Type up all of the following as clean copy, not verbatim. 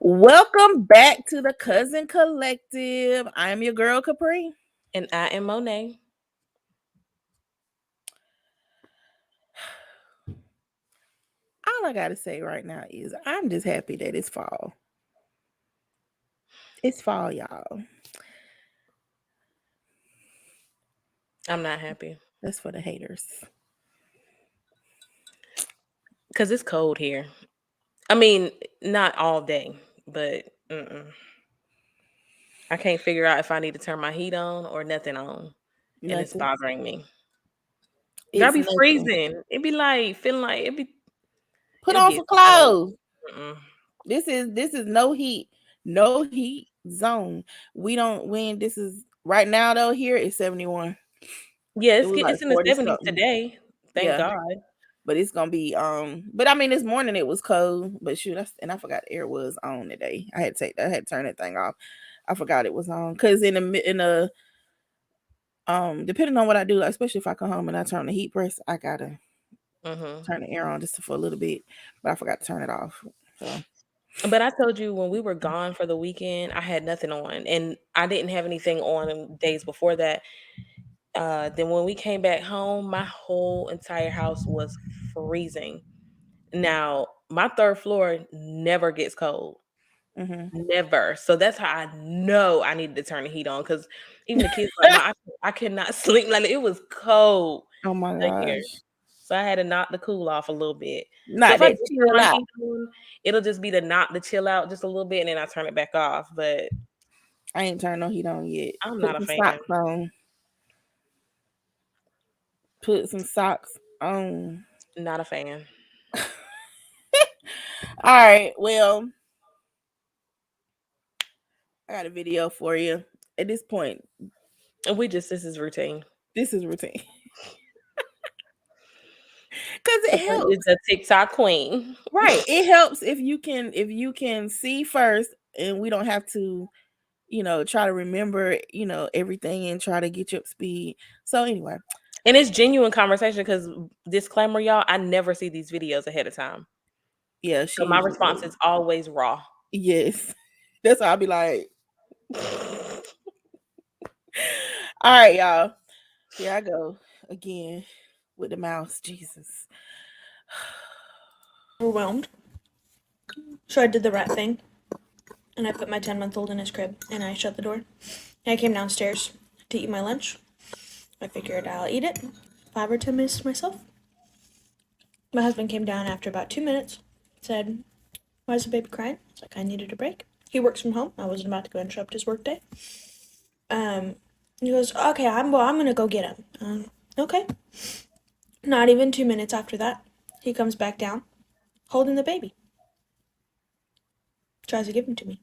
Welcome back to the Cousin Collective. I'm your girl Capri. And I am Monet. All I gotta say right now is I'm just happy that it's fall. It's fall, y'all. I'm not happy That's for the haters. because it's cold here. I mean, not all day, but I can't figure out if I need to turn my heat on or nothing on, and it's Nothing. bothering me. Girl, I It's be nothing. freezing. It be like feeling like Put it'll on get some so. clothes. Mm-mm. This is no heat zone. We ain't this is right now though here it's 71. Yeah, It was like it's in the 40 70s something. today. Thank Yeah. God. But it's gonna be but I mean this morning it was cold, but shoot, and I forgot the air was on today. I had to turn that thing off. I forgot it was on because in the depending on what I do, like, especially if I come home and I turn the heat press, I gotta hmm turn the air on just for a little bit, but I forgot to turn it off. So But I told you when we were gone for the weekend, I had nothing on, and I didn't have anything on in days before that. Then when we came back home, my whole entire house was freezing. Now, my third floor never gets cold. hmm Never. So that's how I know I needed to turn the heat on because even the kids like I cannot sleep. Like it was cold oh my in here. gosh, So I had to knock the cool off a little bit. So not if I that just turn chill my out. heat on, it'll just be to knock the chill out just a little bit and then I turn it back off. But I ain't turned no heat on yet. I'm Put not a some fan. socks on. Put some socks on. Not a fan. All right, well, I got a video for you. At this point, And this is routine. this is routine because it Capri is helps. a TikTok queen. Right. It helps if you can see first and we don't have to, try to remember, everything and try to get you up to speed. So anyway, And it's genuine conversation because disclaimer, y'all, I never see these videos ahead of time. yeah, So she my usually response does. is always raw. Yes. That's why I'll be like, all right, y'all. Here I go again with the mouse. Jesus. Overwhelmed. So I did the right thing. And I put my 10-month-old in his crib. And I shut the door. And I came downstairs to eat my lunch. I figured I'll eat it. 5 or 10 minutes to myself. My husband came down after about 2 minutes. Said, "Why is the baby crying?" I was like, "I needed a break." He works from home. I wasn't about to go interrupt his workday. He goes, "Okay, I'm gonna go get him." Okay. Not even 2 minutes after that, he comes back down, holding the baby. Tries to give him to me.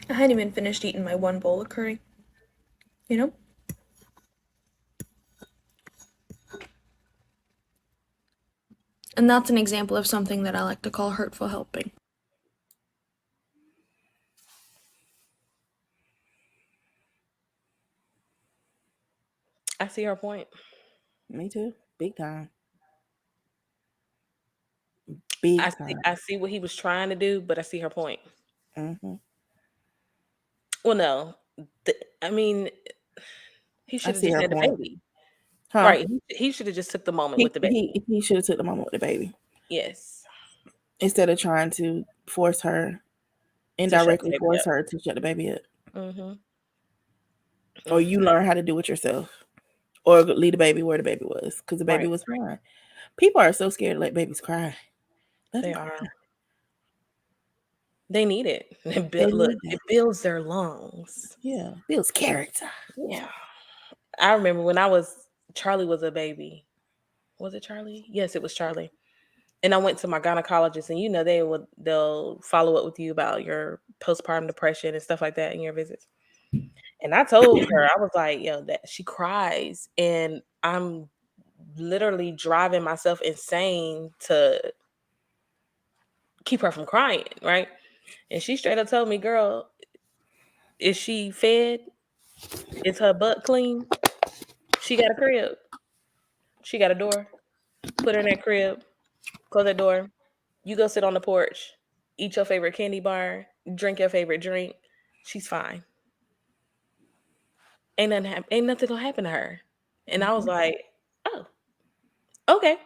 I hadn't even finished eating my one bowl of curry. You know? And that's an example of something that I like to call hurtful helping. I see her point. Me too. Big time. Big time. I see what he was trying to do, but I see her point. hmm Well, no, I mean, he I should have see just her had the point. baby, Huh? right? He should have just took the moment He with the baby. he he should have took the moment with the baby Yes, instead of trying to force her, to shut the indirectly baby force up. her to shut the baby up, hmm or you hmm learn how to do it yourself, or leave the baby where the baby was because the baby Right, was crying. People are so scared to let babies cry. Let them they cry. are. They need it. They Look, need that. it builds their lungs. Yeah, builds character. Yeah, I remember when I was Charlie was a baby. Was it Charlie? Yes, it was Charlie. And I went to my gynecologist, and they'll follow up with you about your postpartum depression and stuff like that in your visits. And I told her, I was like, yo, that she cries, and I'm literally driving myself insane to keep her from crying, right? And she straight up told me, girl, is she fed? Is her butt clean? She got a crib. She got a door. Put her in that crib. Close that door. You go sit on the porch. Eat your favorite candy bar. Drink your favorite drink. She's fine. Ain't nothing gonna happen to her. And I was Mhm. like, oh, okay.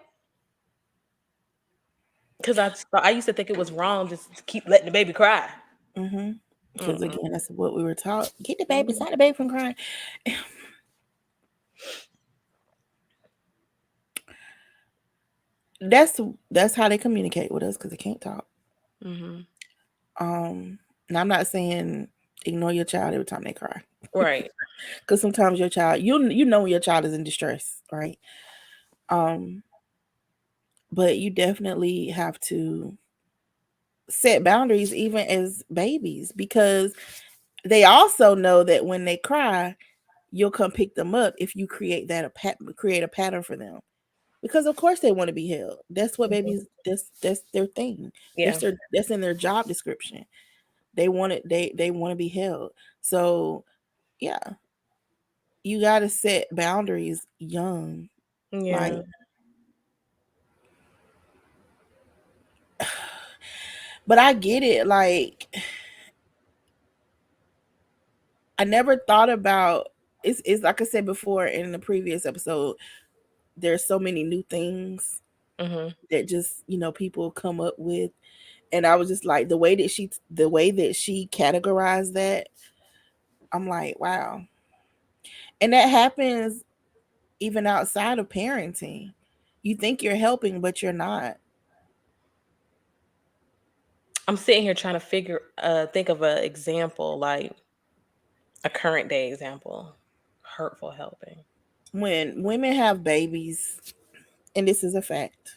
Because I used to think it was wrong just to keep letting the baby cry. Mhm. Because Mm-mm. again, that's what we were taught. Get the baby, Mhm. stop the baby from crying. That's that's how they communicate with us because they can't talk. Mhm. Um, and I'm not saying ignore your child every time they cry, Right. because sometimes your child, you know when your child is in distress, right? Um, but you definitely have to set boundaries even as babies because they also know that when they cry, you'll come pick them up if you create a pattern for them. Because of course they want to be held. That's what Mhm. babies. That's their thing. Yeah. That's in their job description. They want it. They want to be held. So yeah, you got to set boundaries young. Like, Yeah. but I get it. Like, I never thought about. It's like I said before in the previous episode. There's so many new things Mhm. that just people come up with, and I was just like the way that she categorized that. I'm like, wow. And that happens even outside of parenting. You think you're helping, but you're not. I'm sitting here trying to think of an example, like a current day example. Hurtful helping. When women have babies, and this is a fact,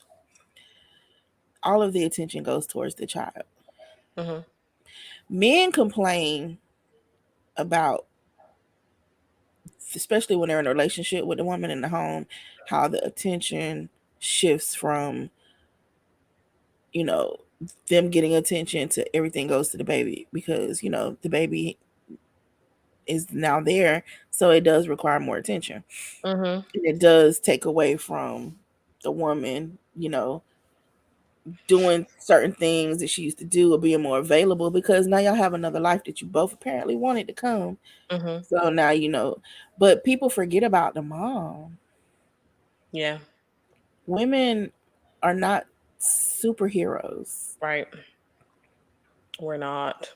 all of the attention goes towards the child. Mhm. Men complain about, especially when they're in a relationship with a woman in the home, how the attention shifts from, you know, them getting attention to everything goes to the baby because, the baby is now there. So it does require more attention. Mhm. And it does take away from the woman, doing certain things that she used to do or being more available because now y'all have another life that you both apparently wanted to come. Mhm. So now but people forget about the mom. Yeah. Women are not superheroes. Right. We're not.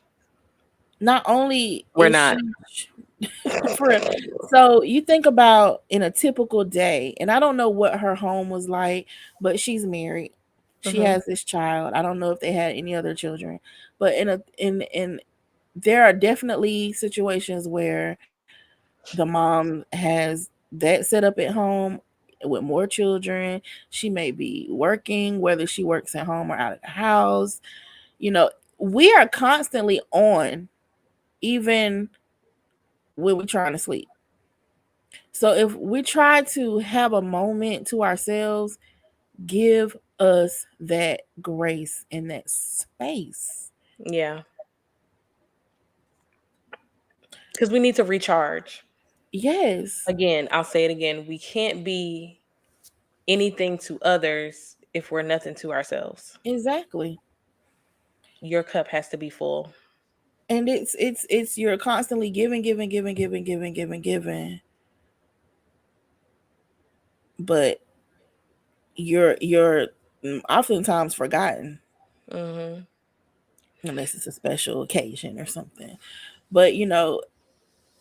Not only We're is not. she for real. So you think about in a typical day, and I don't know what her home was like, but she's married. She Mhm. has this child. I don't know if they had any other children, but in there are definitely situations where the mom has that set up at home with more children. She may be working, whether she works at home or out of the house. You know, we are constantly on, even when we're trying to sleep. So if we try to have a moment to ourselves, give us that grace and that space. Yeah. Because we need to recharge. Yes, Again, I'll say it again. We can't be anything to others if we're nothing to ourselves. exactly. Your cup has to be full. And it's you're constantly giving, giving, giving, giving, giving, giving, giving, but you're oftentimes forgotten Mhm. unless it's a special occasion or something. But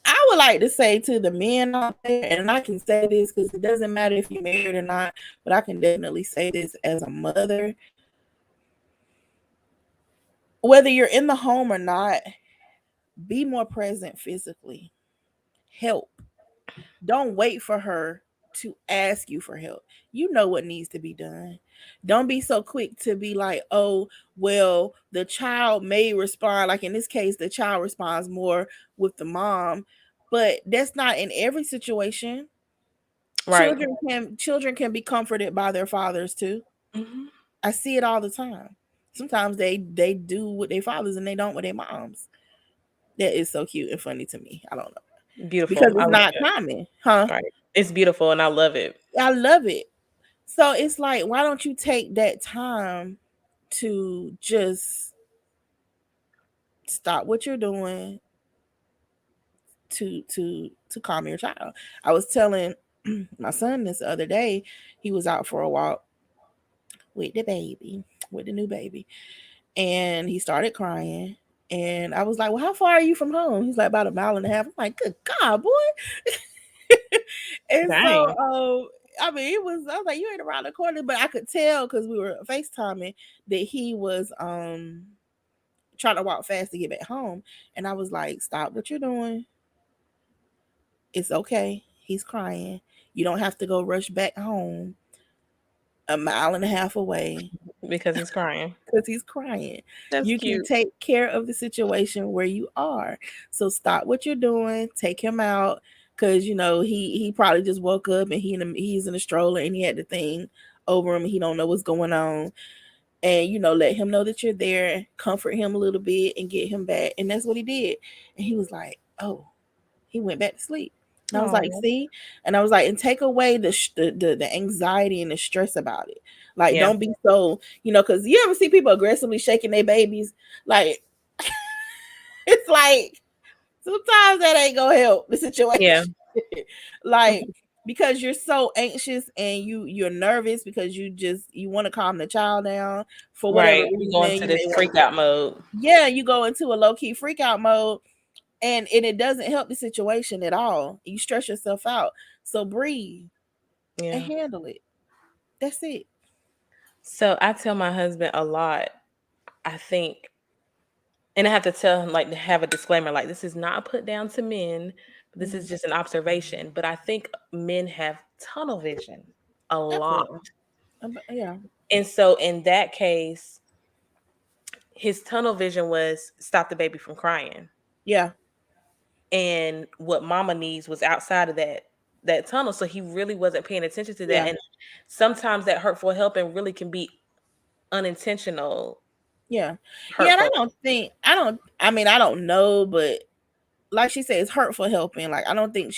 I would like to say to the men out there, and I can say this because it doesn't matter if you're married or not, but I can definitely say this as a mother. Whether you're in the home or not, be more present physically. Help. Don't wait for her to ask you for help. You know what needs to be done. Don't be so quick to be like, oh, well, the child may respond. Like in this case, the child responds more with the mom, but that's not in every situation. Right. Children can be comforted by their fathers too. Mhm. I see it all the time. Sometimes they do with their fathers and they don't with their moms. That is so cute and funny to me. I don't know Beautiful. because I it's love not it. common, huh? Right. It's beautiful and I love it. I love it. So it's like, why don't you take that time to just stop what you're doing to calm your child? I was telling my son this the other day. He was out for a walk with the baby, with the new baby, and he started crying. And I was like, "Well, how far are you from home?" He's like, "About a mile and a half." I'm like, "Good God, boy!" And so, Dang. I mean, it was. I was like, "You ain't around the corner," but I could tell because we were FaceTiming that he was trying to walk fast to get back home. And I was like, "Stop what you're doing. It's okay. He's crying. You don't have to go rush back home a mile and a half away Because he's crying. because he's crying. That's You can cute. take care of the situation where you are. So stop what you're doing. Take him out because he probably just woke up and he's in a stroller and he had the thing over him. He don't know what's going on, and let him know that you're there. Comfort him a little bit and get him back. And that's what he did. And he was like, "Oh." He went back to sleep. And I was like, Oh, "See?" And I was like, "And take away the anxiety and the stress about it. Like, yeah. don't be so, because you ever see people aggressively shaking their babies? Like, it's like sometimes that ain't gonna help the situation. Yeah. Like, because you're so anxious and you're nervous because you want to calm the child down for whatever Right. You go reason. into You this may want freak out mode. Yeah, you go into a low key freak out mode, and it doesn't help the situation at all. You stress yourself out. So breathe and Yeah. handle it. That's it. So I tell my husband a lot, I think, and I have to tell him, like, to have a disclaimer, like, this is not put down to men. This is Mhm. just an observation. But I think men have tunnel vision a lot. Definitely. Yeah. And so in that case, his tunnel vision was stop the baby from crying. Yeah. And what mama needs was outside of that tunnel. So he really wasn't paying attention to that. Yeah. And sometimes that hurtful helping really can be unintentional Yeah. Yeah. And hurtful. I don't know, but like she said, it's hurtful helping. Like, I don't think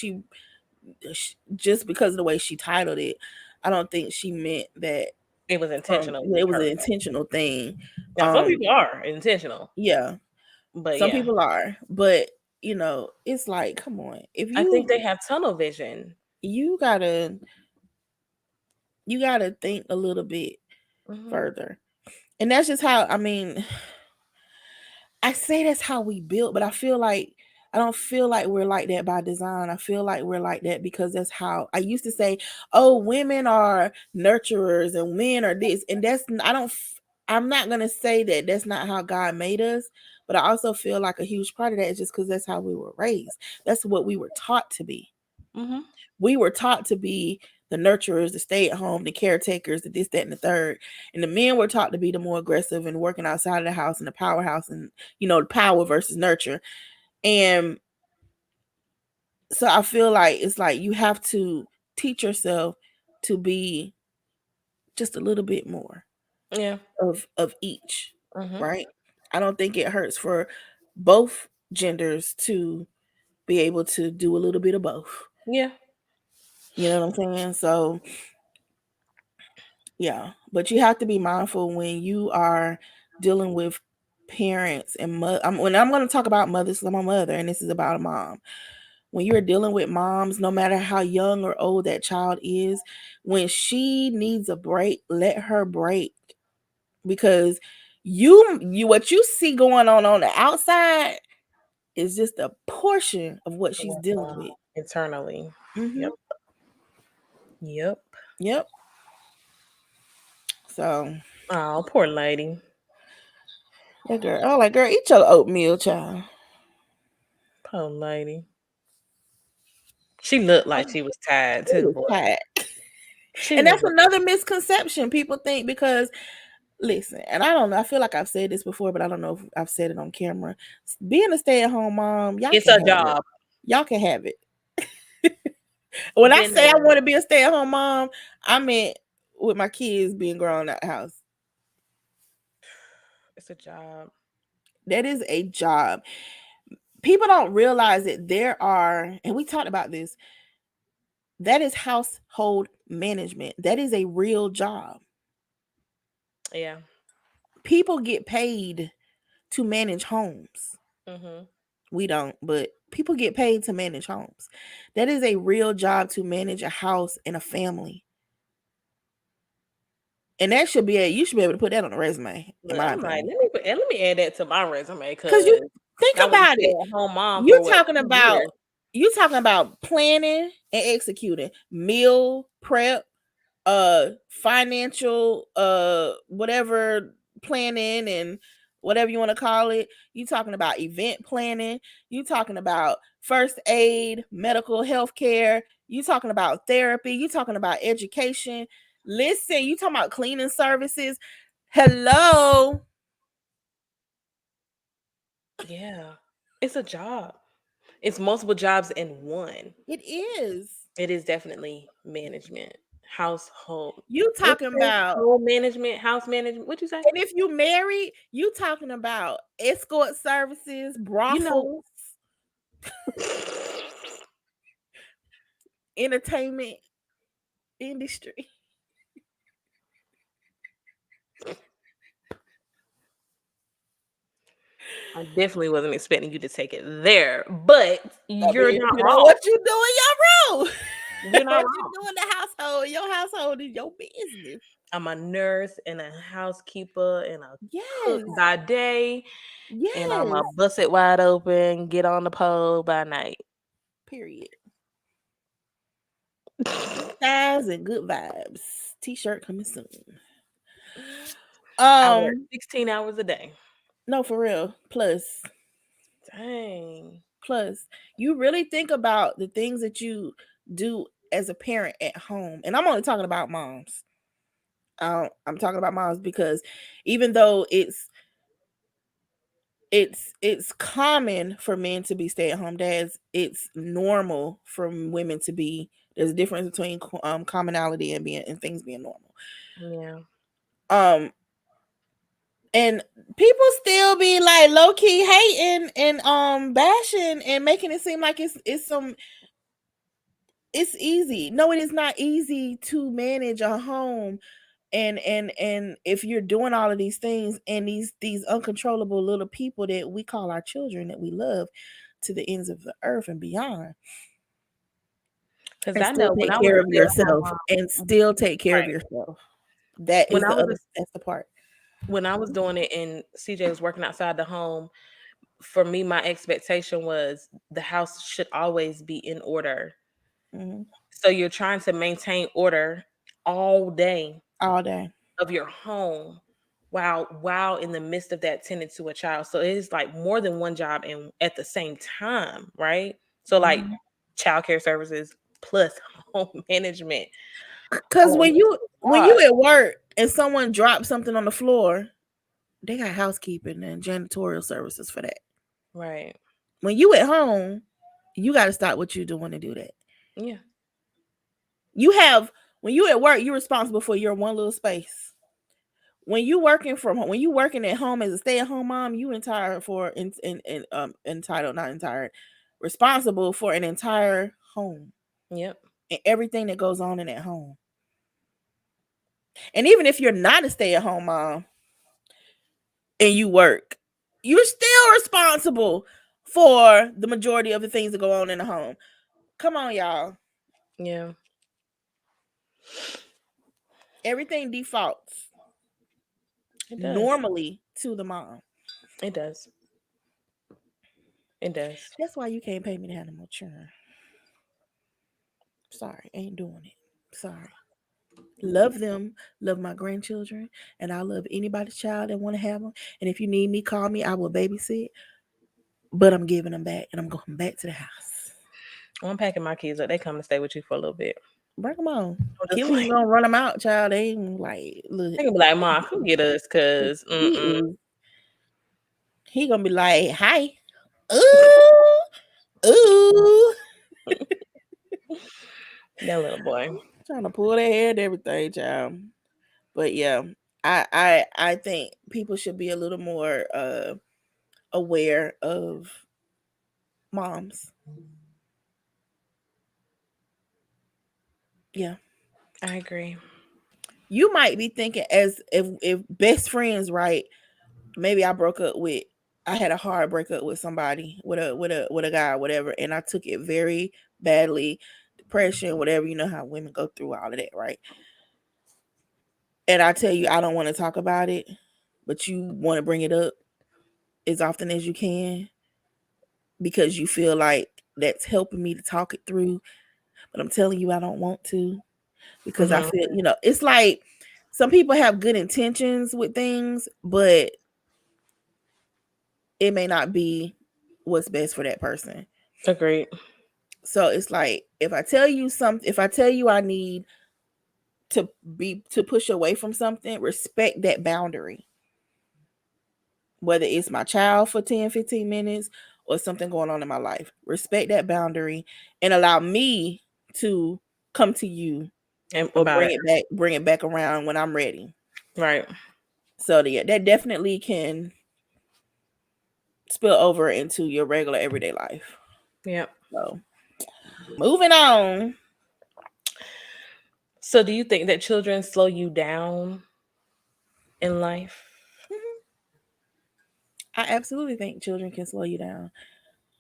just because of the way she titled it, I don't think she meant that It was intentionally it was an hurtful. intentional thing. Now some Um, people are intentional, yeah, but some yeah. people are, but it's like, come on, if I think they have tunnel vision. you gotta you gotta think a little bit Hmm. further. And that's just how, I mean, I say that's how we built, but I don't feel like we're like that by design. I feel like we're like that because that's how I used to say, "Oh, women are nurturers and men are this." And I'm not going to say that that's not how God made us, but I also feel like a huge part of that is just cuz that's how we were raised. That's what we were taught to be. Hmm. We were taught to be the nurturers, the stay at home, the caretakers, the this, that, and the third. And the men were taught to be the more aggressive and working outside of the house and the powerhouse and, the power versus nurture. And so I feel like it's like you have to teach yourself to be just a little bit more Yeah. of each, Hmm. right? I don't think it hurts for both genders to be able to do a little bit of both. Yeah. You know what I'm saying? So yeah, but you have to be mindful when you are dealing with parents and when I'm going to talk about mothers, 'cause I'm a mother and this is about a mom. When you're dealing with moms, no matter how young or old that child is, when she needs a break, let her break, because you what you see going on the outside is just a portion of what she's What's dealing going with. on internally. Hmm. Yep. Yep. Yep. So Oh, poor lady. that girl, oh, like, girl, eat your oatmeal, child. Poor lady. She looked like she was tired It too, was boy. tight. She And was that's looking. another misconception. People think because, listen, and I don't know, I feel like I've said this before, but I don't know if I've said it on camera. Being a stay-at-home mom, y'all It's can a have it. job. Y'all can have it. When I Been say I there. want to be a stay-at-home mom, I meant with my kids being grown out the house. It's a job. That is a job. People don't realize that there are, and we talked about this, That is household management. That is a real job. Yeah. People get paid to manage homes. Mhm. We don't, but people get paid to manage homes. That is a real job, to manage a house and a family. And that should be you should be able to put that on a resume, in Look, my I'm like, opinion. let me add that to my resume Cause because you think I was a about it. stay-at-home mom You for what, talking 2 years. about you talking about planning and executing, meal prep, financial, whatever, planning and whatever you want to call it. You talking about event planning. You talking about first aid, medical health care. You talking about therapy. You talking about education. Listen, you talking about cleaning services. Hello. Yeah. It's a job. It's multiple jobs in one. It is. It is definitely management. Household. You What talking you say? about, Home management, house management. What you say? and if you married, you talking about escort services, You know, brothels, entertainment industry. I definitely wasn't expecting you to take it there, but I you're mean, not you know wrong. what you doing, you're wrong. You're not What you wrong. do in the household, your household is your business. I'm a nurse and a housekeeper and a cook Yes, by day, and I'm yes. a bust it wide open, get on the pole by night. Period. Good times and good vibes. T-shirt coming soon. I work Um, 16 hours a day. no, for real. Dang. Plus, you really think about the things that you do as a parent at home, and I'm only talking about moms. I'm talking about moms because even though it's common for men to be stay-at-home dads, it's normal for women to be. There's a difference between commonality and being and things being normal. Yeah. Um, and people still be like low key hating and bashing and making it seem like it's easy. No, it is not easy to manage a home, and if you're doing all of these things and these uncontrollable little people that we call our children that we love to the ends of the earth and beyond, Because and I still know when take I was care a of stay-at-home yourself, and mom, still take care of right? yourself. That When is I the was other, a, that's the part. when I was doing it and CJ was working outside the home, for me, my expectation was the house should always be in order. Hmm. So you're trying to maintain order all day All day. of your home while in the midst of that tending to a child. So it is like more than one job and at the same time, right? So like Hmm. childcare services plus home management. Because Oh, when God. you at work and someone drops something on the floor, they got housekeeping and janitorial services for that. Right. When you at home, you got to stop what you're doing to do that. Yeah. You have When you at work, you're responsible for your one little space. When you working from home, when you working at home as a stay at home mom, you entitled for in entitled, not entitled, responsible for an entire home Yep. and everything that goes on in that home. And even if you're not a stay at home mom and you work, you're still responsible for the majority of the things that go on in the home. Come on, y'all. Yeah. Everything defaults It does. normally to the mom. It does. It does. That's why you can't pay me to have no more children. Sorry, ain't doing it. Sorry. Love them, love my grandchildren, and I love anybody's child that want to have them. And if you need me, call me. I will babysit. But I'm giving them back, and I'm going back to the house. I'm packing my kids up. They come to stay with you for a little bit. Bring them on. I'm just Kelly ain't like, gonna run them out, child. They ain't like, look. they gonna be like, Mom, come get us, cause He mm-mm. is. He gonna be like, hi, ooh, ooh, That little boy. trying to pull their hair and everything, child. But yeah, I think people should be a little more aware of moms. Yeah. I agree. You might be thinking as if best friends, right? Maybe I broke up with I had a hard breakup with somebody, with a guy or whatever, and I took it very badly, depression, whatever, you know how women go through all of that, right? And I tell you I don't want to talk about it, but you want to bring it up as often as you can because you feel like that's helping me to talk it through. But I'm telling you I don't want to because I Mhm. feel, it's like some people have good intentions with things, but it may not be what's best for that person. Agreed. So it's like if I tell you I need to push away from something, respect that boundary. Whether it's my child for 10, 15 minutes or something going on in my life. Respect that boundary and allow me to come to you And or about it. bring it back around when I'm ready. Right. So yeah, that definitely can spill over into your regular everyday life. Yep. So moving on. So, do you think that children slow you down in life? I absolutely think children can slow you down.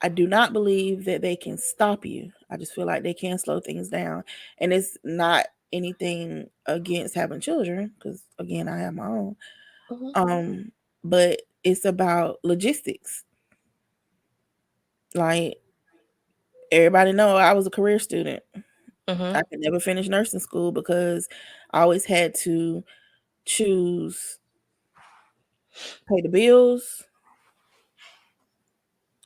I do not believe that they can stop you. I just feel like they can slow things down. And it's not anything against having children, because again, I have my own. Mhm. Um, but it's about logistics. Like everybody know I was a career student. Mhm. I could never finish nursing school because I always had to choose pay the bills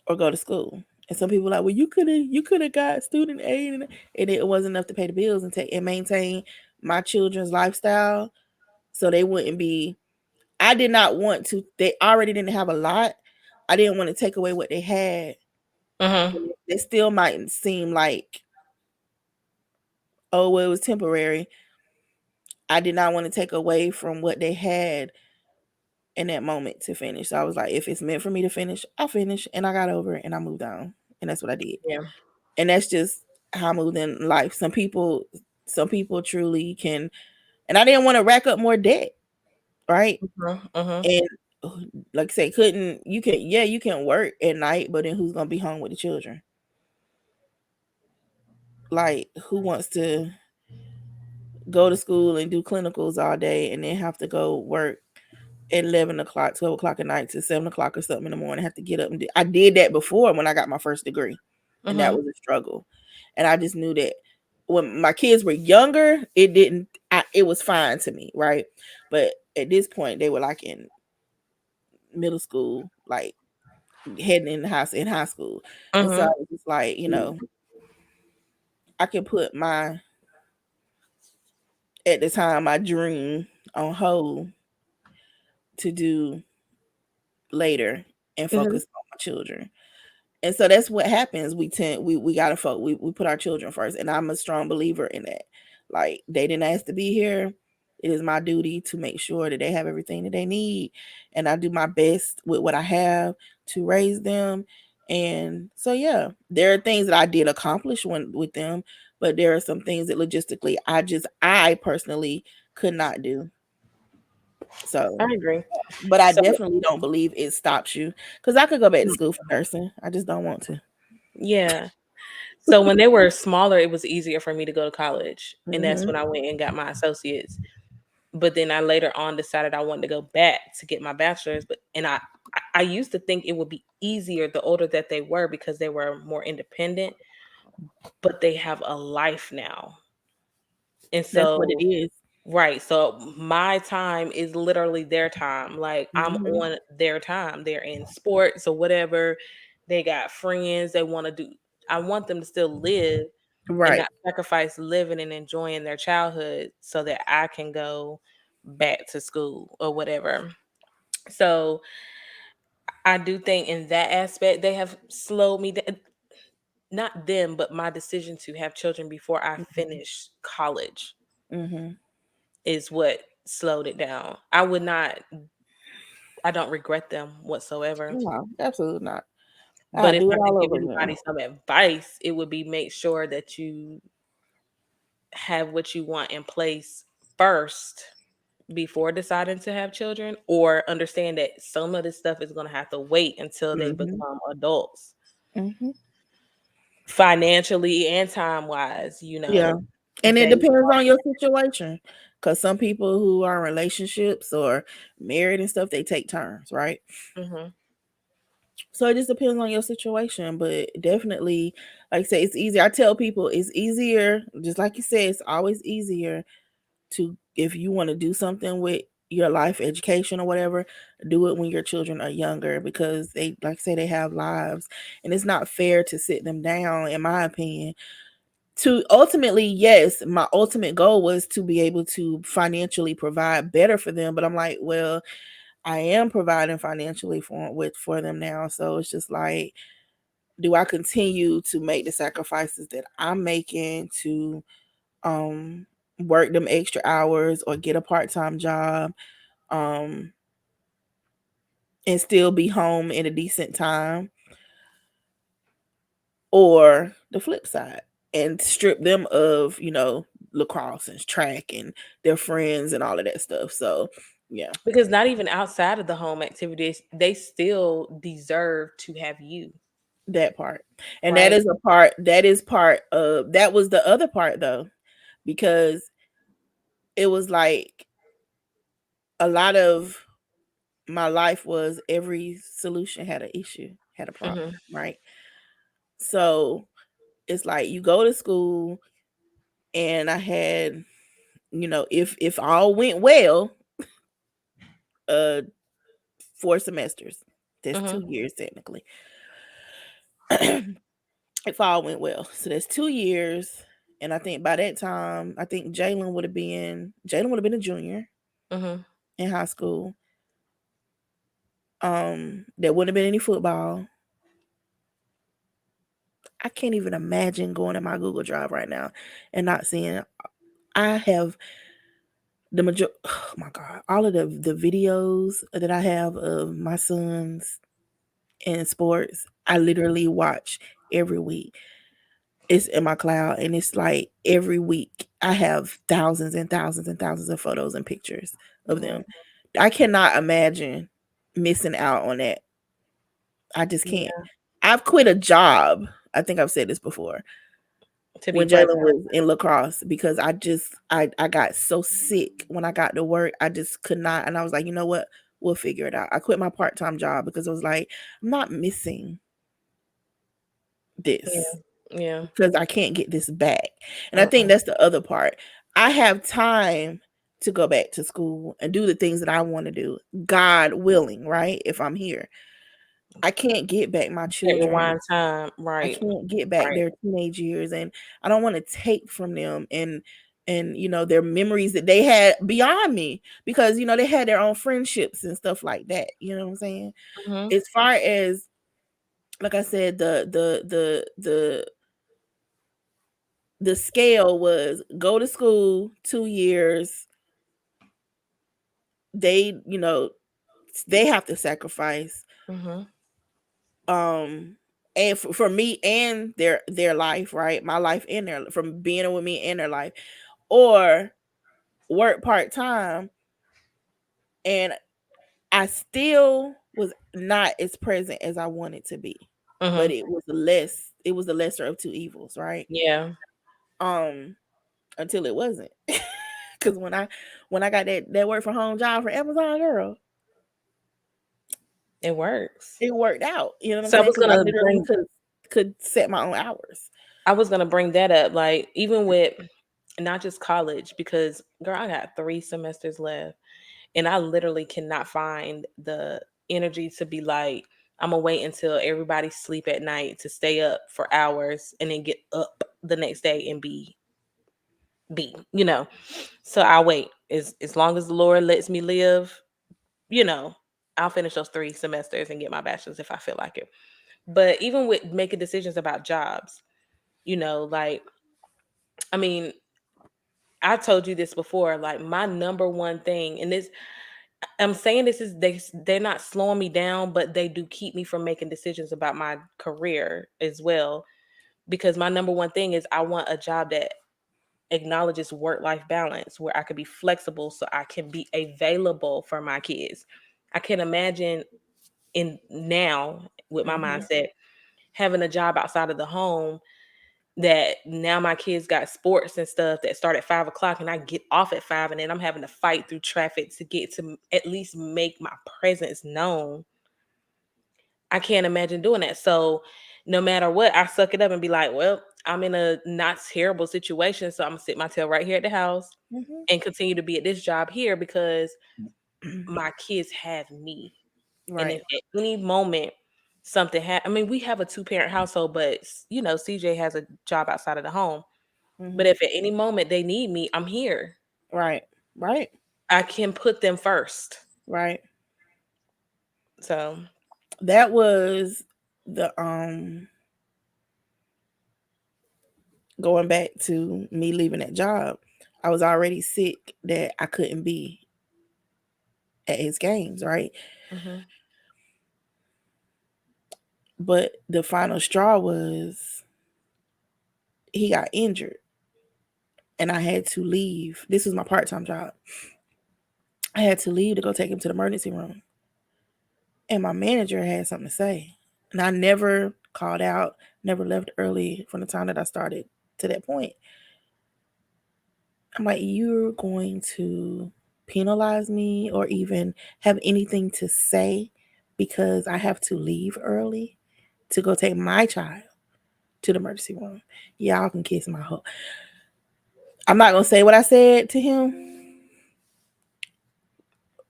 or go to school. And some people are like, well, you could have got student aid, and it wasn't enough to pay the bills and take and maintain my children's lifestyle, so they wouldn't be. I did not want to. They already didn't have a lot. I didn't want to take away what they had. Mhm. They still might seem like, oh, well, it was temporary. I did not want to take away from what they had in that moment to finish. So I was like, if it's meant for me to finish, I'll finish, and I got over it and I moved on, and that's what I did. Yeah. And that's just how I moved in life. Some people truly can, and I didn't want to rack up more debt, right? Mhm. Mhm. And like I say, couldn't you can yeah you can work at night, but then who's gonna be home with the children? Like who wants to go to school and do clinicals all day and then have to go work at 11 o'clock, 12 o'clock at night to 7 o'clock or something in the morning? Have to get up and I did that before when I got my first degree, and that Mhm. was a struggle. And I just knew that when my kids were younger, it didn't. It was fine to me, right? But at this point, they were like in middle school, like heading in high school, and so I Mhm. was just like, I could put my at the time my dream on hold to do later and Mhm. focus on my children. And so that's what happens. We gotta we put our children first, and I'm a strong believer in that. Like they didn't ask to be here. It is my duty to make sure that they have everything that they need, and I do my best with what I have to raise them. And so yeah, there are things that I did accomplish when with them, but there are some things that logistically I personally could not do. So, I agree. but I So, definitely don't believe it stops you because I could go back to school for nursing. I just don't want to. yeah. So when they were smaller, it was easier for me to go to college, and that's Mhm. when I went and got my associates. But then I later on decided I wanted to go back to get my bachelor's. But and I used to think it would be easier the older that they were because they were more independent, but they have a life now. And That's what it so, is. right, so my time is literally their time. Like I'm Mhm. on their time. They're in sports or whatever. They got friends they want to do. I want them to still live and Right. not sacrifice living and enjoying their childhood so that I can go back to school or whatever. So I do think in that aspect they have slowed me down. Not them, but my decision to have children before I Mhm. finish college Mhm. is what slowed it down. I would not, I don't regret them whatsoever. No, absolutely not. I But if do I it could all give over anybody again. some advice, it would be make sure that you have what you want in place first before deciding to have children, or understand that some of this stuff is going to have to wait until they Mm-hmm. become adults, Mm-hmm. financially and time wise, you Yeah. know. And it They depends on your situation. Because some people who are in relationships or married and stuff, they take turns, right? hmm So it just depends on your situation. But definitely, like I say, it's easier. I tell people it's easier, just like you said, it's always easier to, if you want to do something with your life, education or whatever, do it when your children are younger, because they, like I say, they have lives. And it's not fair to sit them down, in my opinion, to ultimately, yes, my ultimate goal was to be able to financially provide better for them, but I'm like, well, I am providing financially for them now, so it's just like, do I continue to make the sacrifices that I'm making to um work them extra hours or get a part-time job, um and still be home in a decent time, or the flip side and strip them of, lacrosse and track and their friends and all of that stuff. So yeah, because not even outside of the home activities, they still deserve to have you, that part. And that right? is a part, that is part of, that was the other part though, because it was like a lot of my life was, every solution had an issue, had a problem, hmm right? So it's like you go to school, and I had, if all went well, uh 4 semesters. That's hmm 2 years technically. If all went well, so that's 2 years. And I think by that time, I think Jalen would have been a junior hmm in high school. There wouldn't have been any football. I can't even imagine going in my Google Drive right now and not seeing. I have the major. Oh my god! All of the videos that I have of my sons in sports, I literally watch every week. It's in my cloud, and it's like every week I have thousands and thousands and thousands of photos and pictures of them. I cannot imagine missing out on that. I just can't. Yeah, I've quit a job. I think I've said this before, to be when present. Jalen was in lacrosse, because I got so sick when I got to work. I just could not, and I was like, you know what? We'll figure it out. I quit my part-time job because I was like, I'm not missing this, Yeah, yeah. because I can't get this back. And I think Mm-mm. that's the other part. I have time to go back to school and do the things that I want to do, God willing, right? If I'm here, I can't get back my Take your children. wine time, I right? can't get back Right. their teenage years, and I don't want to take from them, and their memories that they had beyond me, because they had their own friendships and stuff like that. You know what I'm saying? hmm As far as, like I said, the scale was, go to school 2 years. They they have to sacrifice, hmm um and for me and their life, right? My life and their, from being with me and their life, or work part-time. And I still was not as present as I wanted to be, but hmm it was the lesser of two evils, right? Yeah, um until it wasn't. Because when I got that work from home job for Amazon, girl, it works. it worked out. You know what I'm So I saying? was Because I gonna literally bring, could set my own hours. that up. Like even with not just college, because girl, I got 3 semesters left, and I literally cannot find the energy to be like, I'm gonna wait until everybody sleep at night to stay up for hours and then get up the next day and be. So I'll wait as long as the Lord lets me live. You know, I'll finish those 3 semesters and get my bachelor's if I feel like it. But even with making decisions about jobs, like, I mean, I told you this before, like my number one thing, and this, I'm saying this is they're not slowing me down, but they do keep me from making decisions about my career as well. Because my number one thing is I want a job that acknowledges work life balance where I could be flexible so I can be available for my kids. I can imagine in now with my Mhm. mindset having a job outside of the home that now my kids got sports and stuff that start at 5 o'clock and I get off at 5 and then I'm having to fight through traffic to get to at least make my presence known. I can't imagine doing that. So no matter what, I suck it up and be like, well, I'm in a not terrible situation. So I'm gonna sit my tail right here at the house Mhm. and continue to be at this job here because my kids have me. And if Right. at any moment something I mean, we have a two-parent household, but CJ has a job outside of the home. But Mhm. if at any moment they need me, I'm here. Right. Right. I can put them first. Right. So, That was the going back to me leaving that job. I was already sick that I couldn't be at his games, right? mhm. But the final straw was he got injured and I had to leave. This was my part-time job. I had to leave to go take him to the emergency room. And my manager had something to say. And I never called out, never left early from the time that I started to that point. I'm like, you're going to penalize me or even have anything to say because I have to leave early to go take my child to the emergency room. Y'all can kiss my hoe. I'm not gonna say what I said to him,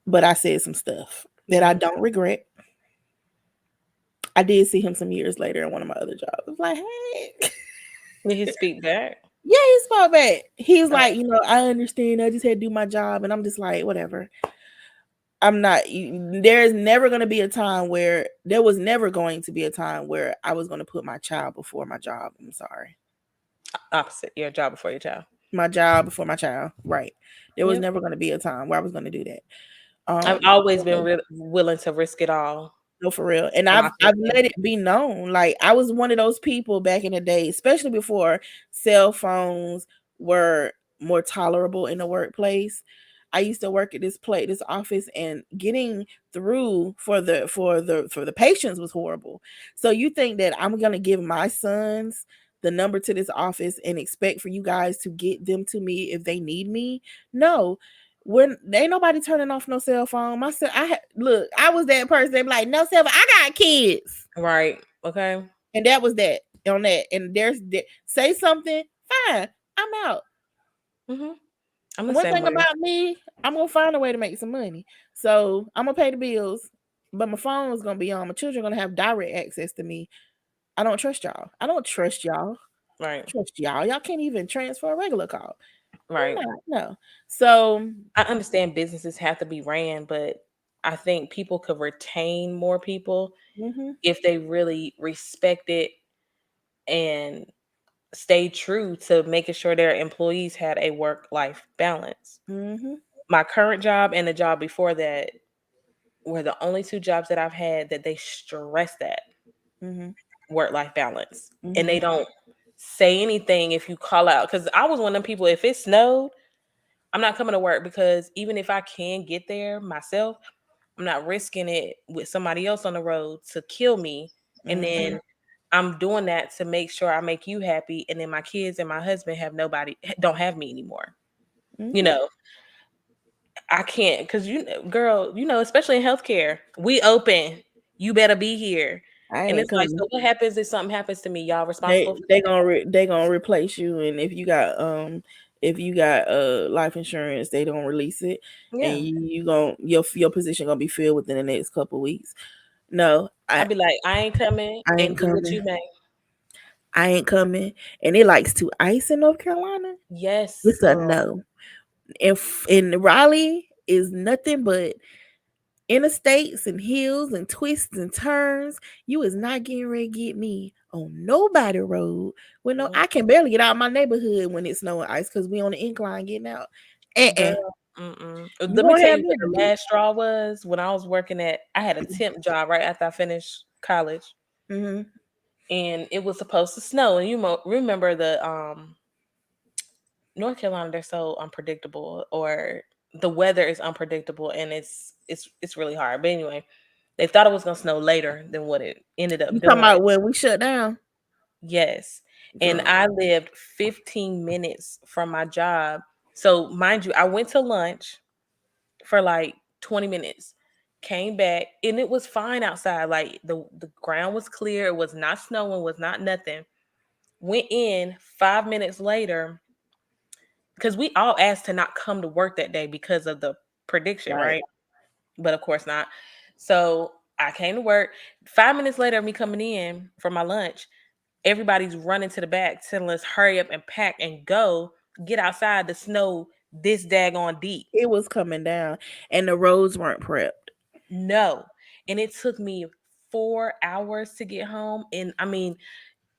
but I said some stuff that I Yeah. don't regret. I did see him some years later in one of my other jobs. I was like, hey. Did he speak back? Yeah, he spoke back. He was Oh, like, I understand. I just had to do my job. And I'm just like, whatever. I'm not, there's never going to be a time where, there was never going to be a time where I was going to put my child before my job. I'm sorry. opposite. Your job before your child. My job before my child. Right. There was Yep. never going to be a time where I was going to do that. I've always been willing to risk it all No, for real. And for I've my I've family. let it be known. Like I was one of those people back in the day, especially before cell phones were more tolerable in the workplace. I used to work at this office, and getting through for the patients was horrible. So you think that I'm gonna give my sons the number to this office and expect for you guys to get them to me if they need me? No, when ain't nobody turning off no cell phone. Look, I was that person. They be like, no cell phone. I got kids, Right. Okay. and that was that on that. And say something, fine. I'm out. Mhm. I'm the One same thing way. about me, I'm gonna find a way to make some money. So I'm gonna pay the bills, but my phone is gonna be on. My children are gonna have direct access to me. I don't trust y'all. I don't trust y'all. Right. Trust y'all. Y'all can't even transfer a regular call. Right. No. So I understand businesses have to be ran, but I think people could retain more people mhm, if they really respect it and stay true to making sure their employees had a work life balance. mhm, My current job and the job before that were the only two jobs that I've had that they stress that mhm, work life balance. And mhm, they don't say anything if you call out. Because I was one of them people, if it snowed, I'm not coming to work because even if I can get there myself, I'm not risking it with somebody else on the road to kill me. And mhm, then I'm doing that to make sure I make you happy. And then my kids and my husband don't have me anymore. You mhm. know, I can't because girl, especially in healthcare, we open. You better be here. I And ain't it's like, coming. so what happens if something happens to me? Y'all responsible for They gonna replace you, and if you got life insurance, they don't release it, that? and Yeah. you gon' your position gonna be filled within the next couple weeks. No, I'd be like, I ain't coming I ain't and do what coming. you may. I ain't coming. And it likes to ice in North Carolina. Yes, It's a girl. no. If in Raleigh is nothing but interstates and hills and twists and turns. You is not getting ready to get me on nobody road. Well, no, Nope. I can barely get out of my neighborhood when it's snow and ice because we on the incline getting out. Uh-uh. Girl. Mm-mm. You Let me gonna tell have you me what to the do. last straw was when I was working I had a temp job right after I finished college, Mm-hmm. and it was supposed to snow. And remember North Carolina, they're so unpredictable, or the weather is unpredictable, and it's really hard. But anyway, they thought it was gonna snow later than what it ended up You talking doing. about when we shut down? Yes. And Girl. I lived 15 minutes from my job. So, mind you, I went to lunch for like 20 minutes, came back, and it was fine outside. Like the ground was clear, it was not snowing, was not nothing. Went in 5 minutes later because we all asked to not come to work that day because of the prediction, Right. right? But of course not. So I came to work. 5 minutes later, me coming in for my lunch, everybody's running to the back, telling us hurry up and pack and go. Get outside. The snow this daggone deep. It was coming down and the roads weren't prepped. No, and it took me 4 hours to get home. And I mean,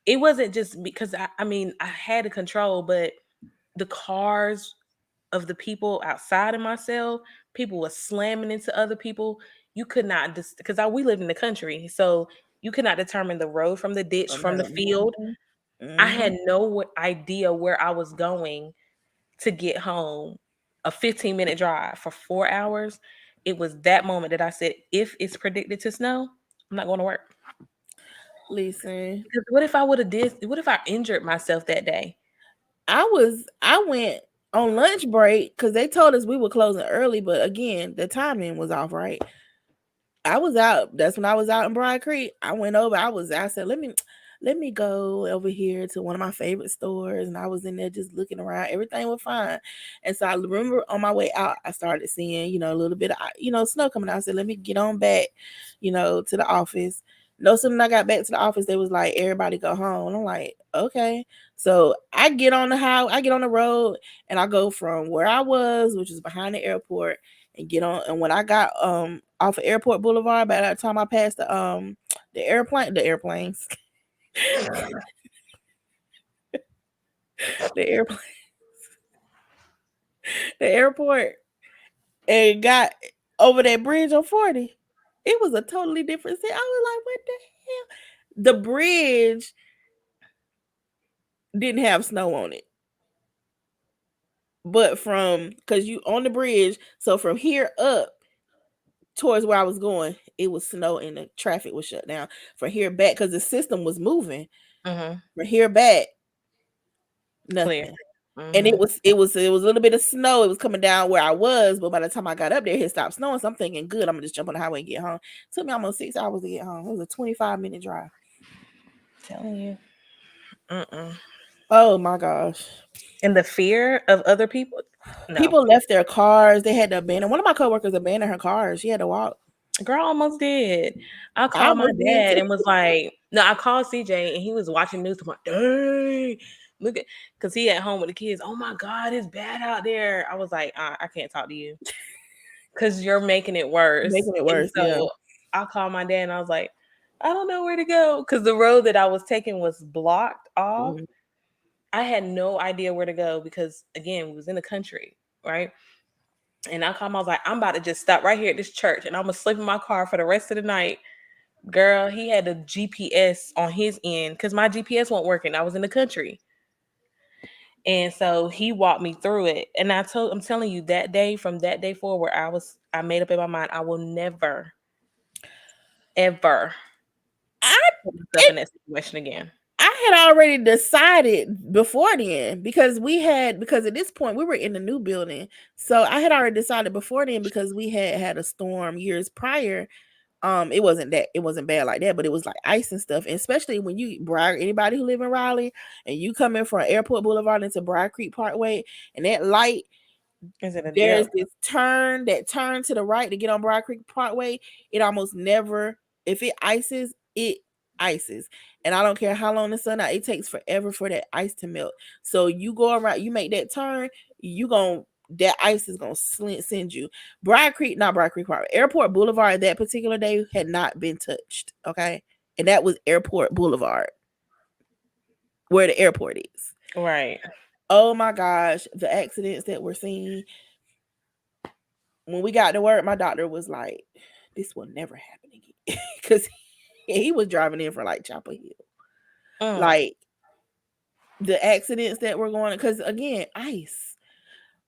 it wasn't just because I mean I had to control, but the cars of the people outside of my cell, people were slamming into other people. You could not just because we live in the country, so you could not determine the road from the ditch From from the the field. I mhm. had no idea where I was going to get home. A 15-minute drive for 4 hours. It was that moment that I said, if it's predicted to snow, I'm not going to work. Listen, Because what if I would have did? What if I injured myself that day? I went on lunch break because they told us we were closing early, but again, the timing was off, right? I was out. That's when I was out in Bride Creek. I went over. I said, let me go over here to one of my favorite stores. And I was in there just looking around. Everything was fine. And so I remember on my way out, I started seeing, a little bit of, snow coming out. I said, let me get on back, to the office. No sooner than I got back to the office, they was like, everybody go home. And I'm like, okay. So I get on I get on the road and I go from where I was, which is behind the airport, and get on. And when I got off of Airport Boulevard, by that time I passed the airplanes, the airplane, the airport, and got over that bridge on 40. It was a totally different scene. I was like, what the hell? The bridge didn't have snow on it. But from because you on the bridge, so from here up towards where I was going, it was snow and the traffic was shut down. From here back, because the system was moving. Mm-hmm. From here back, Clear. nothing. And Mm-hmm. it was a little bit of snow. It was coming down where I was, but by the time I got up there, it stopped snowing. So I'm thinking, good, I'm gonna just jump on the highway and get home. It took me almost 6 hours to get home. It was a 25-minute drive. Telling you. Mm-mm. Oh my gosh. And the fear of other people. No. People left their cars. They had to abandon. One of my coworkers abandoned her car. She had to walk. Girl almost did. I I called my almost did dad too. and was like, no, I called CJ and he was watching news. I'm like, dang, look at, because he at home with the kids. Oh my God, it's bad out there. I was like, I can't talk to you because you're making it worse. Making it And worse. Yeah. so I called my dad and I was like, I don't know where to go because the road that I was taking was blocked off. Mhm. I had no idea where to go because, again, we was in the country, right? And I called him, I was like, I'm about to just stop right here at this church and I'm going to sleep in my car for the rest of the night. Girl, he had a GPS on his end because my GPS wasn't working. I was in the country. And so he walked me through it. And I'm telling you, that day, from that day forward, I made up in my mind, I will never, ever I put myself in that situation again. I had already decided before then because at this point we were in the new building. So I had already decided before then because we had had a storm years prior. It wasn't bad like that, but it was like ice and stuff. And especially when anybody who live in Raleigh and you come in from Airport Boulevard into Bride Creek Parkway and that light, Is it a there's dip? this turn to the right to get on Broad Creek Parkway. It almost never, if it ices. And I don't care how long the sun out, it takes forever for that ice to melt. So you go around, you make that turn, that ice is gonna send you. Not Broad Creek Parkway, Airport Boulevard that particular day had not been touched. Okay. And that was Airport Boulevard, where the airport is. Right. Oh my gosh, the accidents that we're seeing. When we got to work, my doctor was like, "This will never happen again," because he was driving in from like Chapel Hill. Mm. Like the accidents that were going, because again, ice.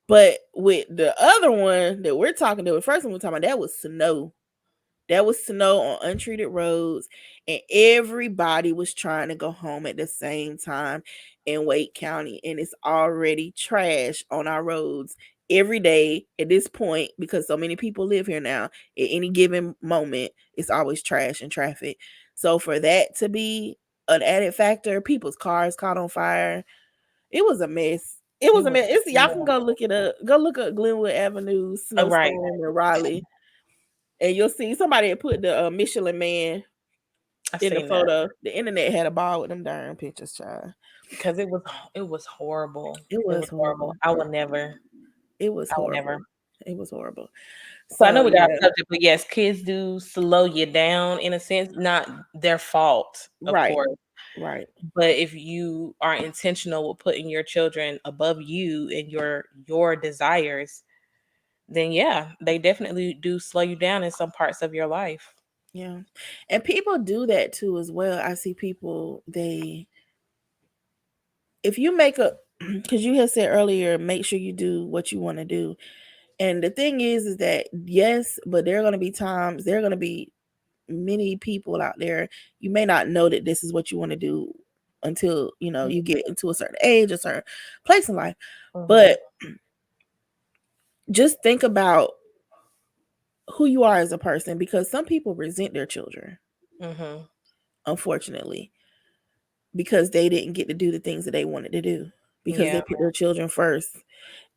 But with the other one that we're talking to, the first one we're talking about, that was snow. That was snow on untreated roads, and everybody was trying to go home at the same time in Wake County, and it's already trash on our roads every day at this point because so many people live here now. At any given moment, it's always trash and traffic. So for that to be an added factor, people's cars caught on fire. It was a mess. It It was a was, mess. Y'all yeah. can go look it up. Go look up Glenwood Avenue Right. snowstorm in Raleigh, and you'll see somebody had put the Michelin Man I've in the seen that photo. The internet had a ball with them darn pictures, child. because it was horrible. It It was was horrible. horrible. I will never. It was I will never. horrible. It was horrible. So I know So we got yeah, subject, but yes, kids do slow you down in a sense, not their fault, of right, course. right, But if you are intentional with putting your children above you and your desires, then yeah, they definitely do slow you down in some parts of your life. yeah. And people do that too as well. I see people, they, if you make a, because you had said earlier, make sure you do what you want to do. And the thing is that yes, but there are going to be times, there are going to be many people out there, you may not know that this is what you want to do until you get into a certain age, a certain place in life. Mm-hmm. But just think about who you are as a person, because some people resent their children, Mm-hmm. unfortunately, because they didn't get to do the things that they wanted to do because they Yeah, put their children first.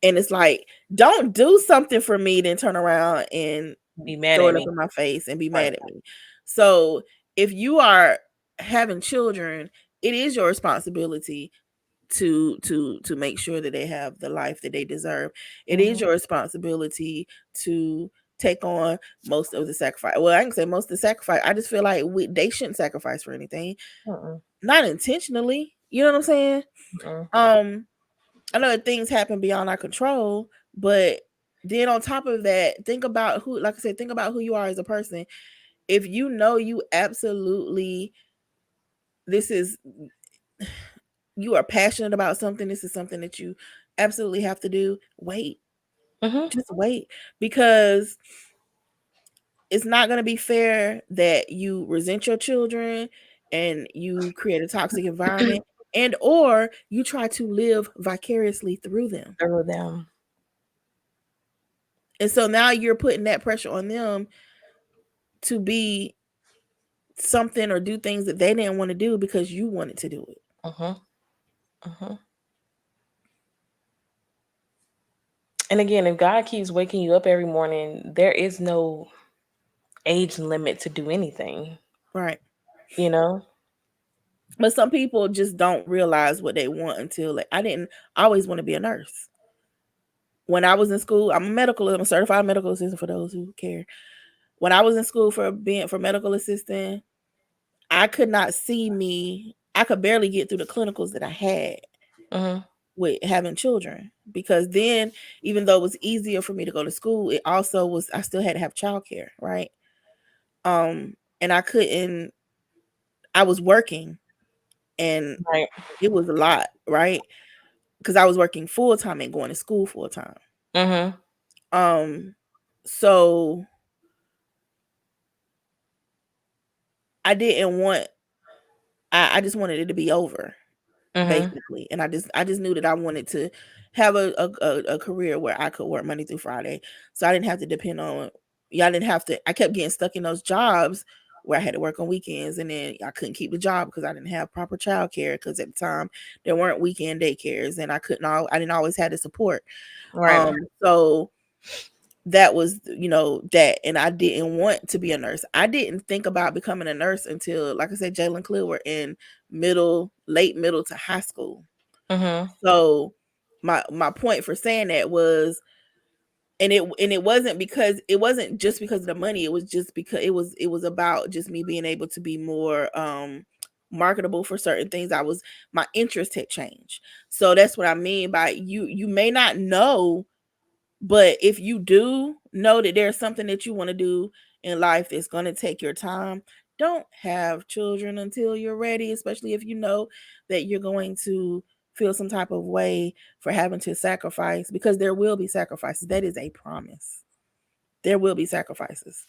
And it's like, don't do something for me, then turn around and be mad throw at it up me. in my face and be Right. mad at me. So if you are having children, it is your responsibility to make sure that they have the life that they deserve. It is Mm-hmm. your responsibility to take on most of the sacrifice. Well, I can say most of the sacrifice. I just feel like they shouldn't sacrifice for anything, Mm-mm. not intentionally. You know what I'm saying? Mm-mm. Um, I know that things happen beyond our control, but then on top of that, think about who, like I said, think about who you are as a person. If you know you absolutely, this is, you are passionate about something, this is something that you absolutely have to do, wait. Mm-hmm. Just wait, because it's not going to be fair that you resent your children and you create a toxic environment, and or you try to live vicariously through them. Throw them. And so now you're putting that pressure on them to be something or do things that they didn't want to do because you wanted to do it. Mm-hmm. Mm-hmm. And again, if God keeps waking you up every morning, there is no age limit to do anything. Right. You know. But some people just don't realize what they want until, like, I didn't always want to be a nurse. When I was in school, I'm a certified medical assistant for those who care. When I was in school for medical assistant, I could not see me. I could barely get through the clinicals that I had Mm-hmm. with having children, because then, even though it was easier for me to go to school, it also was, I still had to have childcare, right? And I couldn't, I was working, and Right. it was a lot, right? Because I was working full time and going to school full time. Mm-hmm. Um, so I didn't want, I just wanted it to be over, Mm-hmm. basically. And I just knew that I wanted to have a career where I could work Monday through Friday, so I didn't have to depend on, yeah, I didn't have to, I kept getting stuck in those jobs where I had to work on weekends, and then I couldn't keep the job because I didn't have proper childcare, because at the time there weren't weekend daycares, and I didn't always have the support. Right. So that was, that, and I didn't want to be a nurse. I didn't think about becoming a nurse until, like I said, Jalen Clear were in late middle to high school. Mm-hmm. So my point for saying that was, and it wasn't because, it wasn't just because of the money. It was just because it was about just me being able to be more marketable for certain things. My interest had changed. So that's what I mean by, you may not know, but if you do know that there's something that you want to do in life that's going to take your time, don't have children until you're ready, especially if you know that you're going to feel some type of way for having to sacrifice, because there will be sacrifices. That is a promise. There will be sacrifices.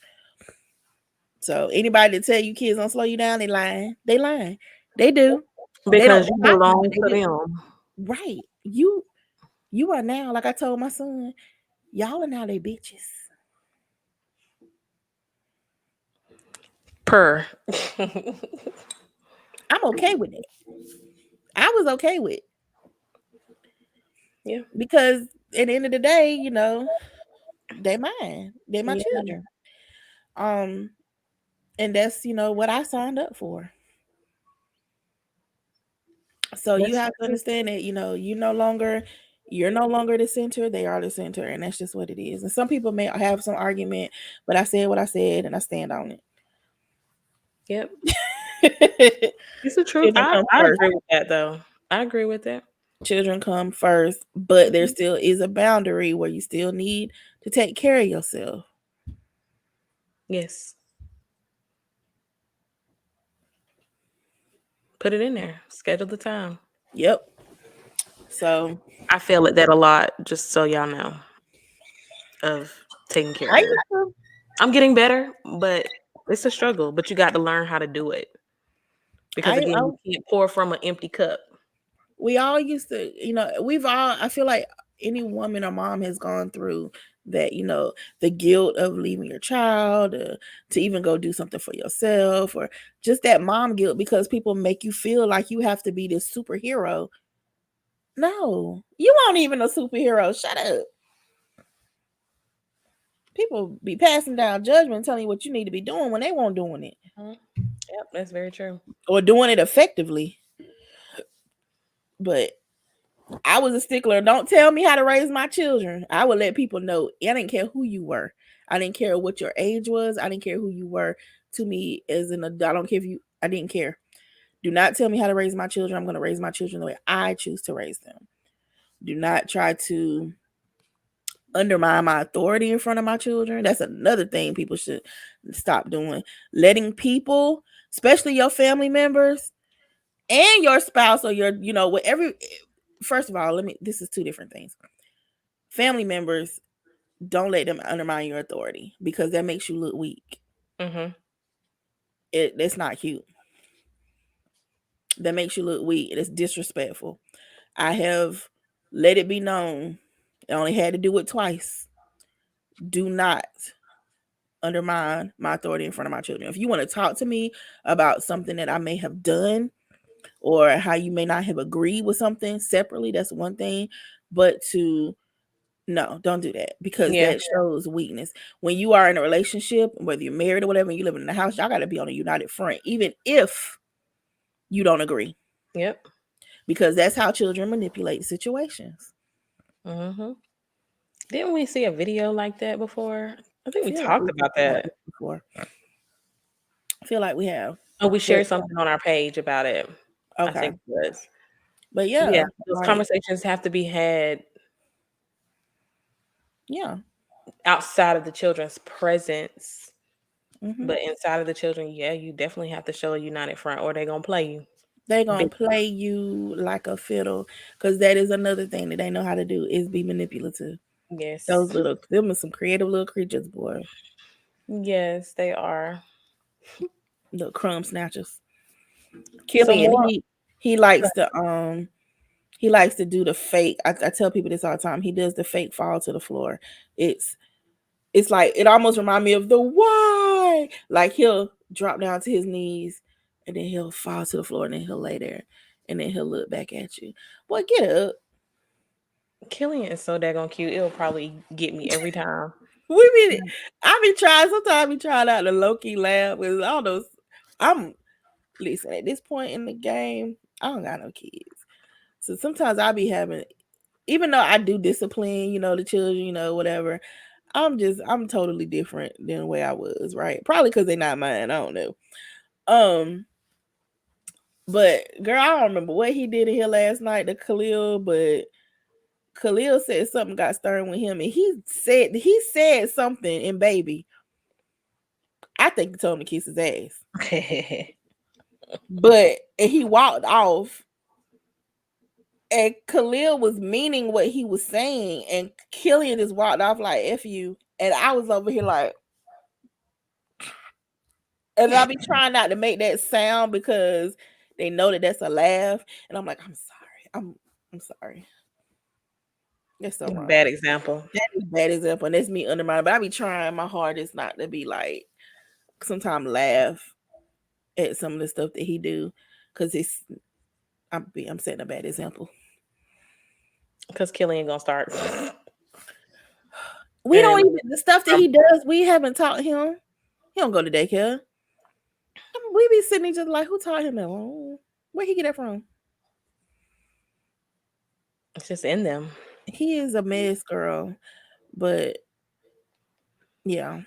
So anybody that tell you kids don't slow you down, they lying. They lying. They do. They don't Because you have to, belong but they to do. them. Right. You are now, like I told my son, y'all are now they bitches. Per. I'm okay with it. I was okay with it Yeah. because at the end of the day, they mine. They my Yeah. children. Um, and that's what I signed up for. So you That's have to true. understand that you're no longer the center, they are the center, and that's just what it is. And some people may have some argument, but I said what I said and I stand on Yep. it. It's the truth. Children I, come I first. agree with that though. I agree with that. Children come first, but there Mhm. still is a boundary where you still need to take care of yourself. Yes. Put it in there. Schedule the time. Yep. So I feel it that a lot, just so y'all know, of taking care I of used your. to, I'm getting better, but it's a struggle. But you got to learn how to do it because again, I you can't pour from an empty cup. we all used to, we've all, I feel like any woman or mom has gone through that, the guilt of leaving your child, to even go do something for yourself, or just that mom guilt because people make you feel like you have to be this superhero. No, you aren't even a superhero. Shut up. People be passing down judgment, telling you what you need to be doing when they won't doing it Mhm. Yep, that's very true. or doing it effectively. But I was a stickler. Don't tell me how to raise my children. I would let people know. I didn't care who you were. I didn't care what your age was. I didn't care who you were to me as an adult. I don't care if you, I didn't care. Do not tell me how to raise my children. I'm going to raise my children the way I choose to raise them. Do not try to undermine my authority in front of my children. That's another thing people should stop doing. Letting people, especially your family members and your spouse or your, whatever. First of all, this is two different things. Family members, don't let them undermine your authority because that makes you look weak. Mhm. That's not cute. That makes you look weak. It's disrespectful. I have let it be known. I only had to do it twice. Do not undermine my authority in front of my children. If you want to talk to me about something that I may have done or how you may not have agreed with something separately, that's one thing. But to no, don't do that because Yeah. that shows weakness. When you are in a relationship, whether you're married or whatever, and you live in a house, y'all got to be on a united front, even if you don't agree, Yep. because that's how children manipulate situations. Mhm. Didn't we see a video like that before? I I think we feel like talked we've about talked about that. this before. I feel like we have, Oh, we but shared something on our page about it. I okay, think it was. but Yeah, yeah, those like conversations have to be had yeah, outside of the children's presence, hmm but inside of the children, yeah, you definitely have to show a united front, or they're gonna play you. they gonna Big. play you like a fiddle because that is another thing that they know how to do is be manipulative. Yes, Them are some creative little creatures, boy. yes, they are. The crumb snatchers. Some Killian, more. he likes to he likes to do the fake. I tell people this all the time. He does the fake fall to the floor. It's it's like it almost reminds me of the why. Like he'll drop down to his knees and then he'll fall to the floor and then he'll lay there and then he'll look back at you. Boy, get up. Killian is so daggone cute. It'll probably get me every time. We be I be trying sometimes I be trying out the low key laugh with all those. I'm listen at this point in the game, I don't got no kids. So sometimes I be having, even though I do discipline, the children, whatever, I'm totally different than the way I was, right? Probably because they're not mine. I don't know. Um, but girl, I don't remember what he did in here last night to Khalil, but Khalil said something got stern with him, and he said something, and baby, I think he told him to kiss his ass. But and he walked off, And Khalil was meaning what he was saying, and Killian just walked off like "F you," and I was over here like, and I be trying not to make that sound because they know that that's a laugh, and I'm like, I'm sorry, I'm sorry, that's so wrong. Bad example. That is a bad example, and that's me undermining. But I be trying my hardest not to be like, sometimes laugh at some of the stuff that he do, because I'm setting a bad example. Because Killian gonna start. We don't And even the stuff that he does. We haven't taught him. He don't go to daycare. We be sitting just like, who taught him that? Where he get that from? it's just in them. He is a mess, girl. But yeah,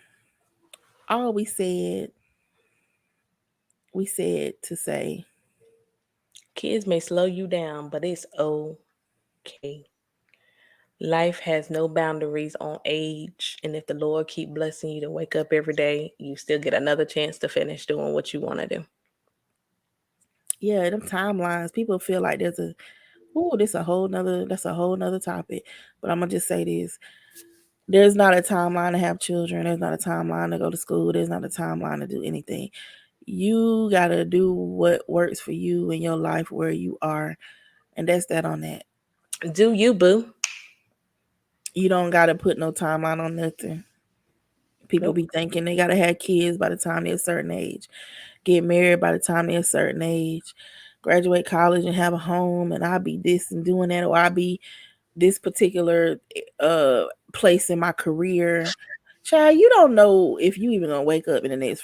all we said to say, Kids may slow you down, but it's okay. Life has no boundaries on age, and if the Lord keep blessing you to wake up every day, you still get another chance to finish doing what you want to do. yeah, them timelines. People feel like that's a whole nother topic. But I'm gonna just say this: there's not a timeline to have children. There's not a timeline to go to school. There's not a timeline to do anything. You gotta do what works for you in your life where you are, and that's that on that. Do you, boo? You don't gotta put no timeline on nothing. People Nope. be thinking they gotta have kids by the time they're a certain age, get married by the time they're a certain age, graduate college and have a home, and I'll be this and doing that, or I'll be this particular place in my career. Child, you don't know if you even gonna wake up in the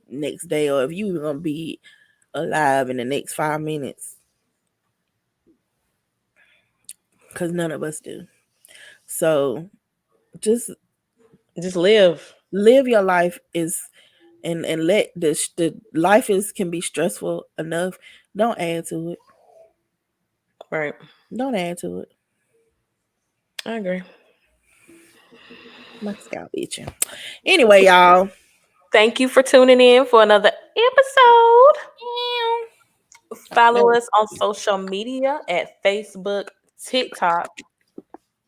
next day, or if you even gonna be alive in the next 5 minutes, because none of us do. So just Just live. live your life is and let the life is can be stressful enough. Don't add to it. Right. Don't add to it. I agree. My scalp itching. Anyway, y'all. Thank you for tuning in for another episode. Follow us on social media at Facebook, TikTok,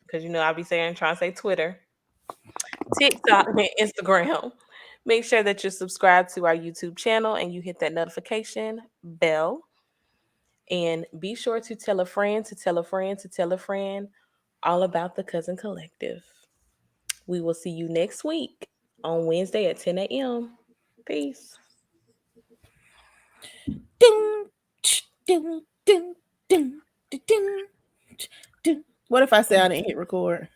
because I'll be trying to say Twitter, TikTok, and Instagram. Make sure that you're subscribed to our YouTube channel and you hit that notification bell. And be sure to tell a friend to tell a friend to tell a friend all about the Cousin Collective. We will see you next week on Wednesday at 10 a.m. Peace. Ding, ding, ding, ding, ding, ding. What if I say I didn't hit record?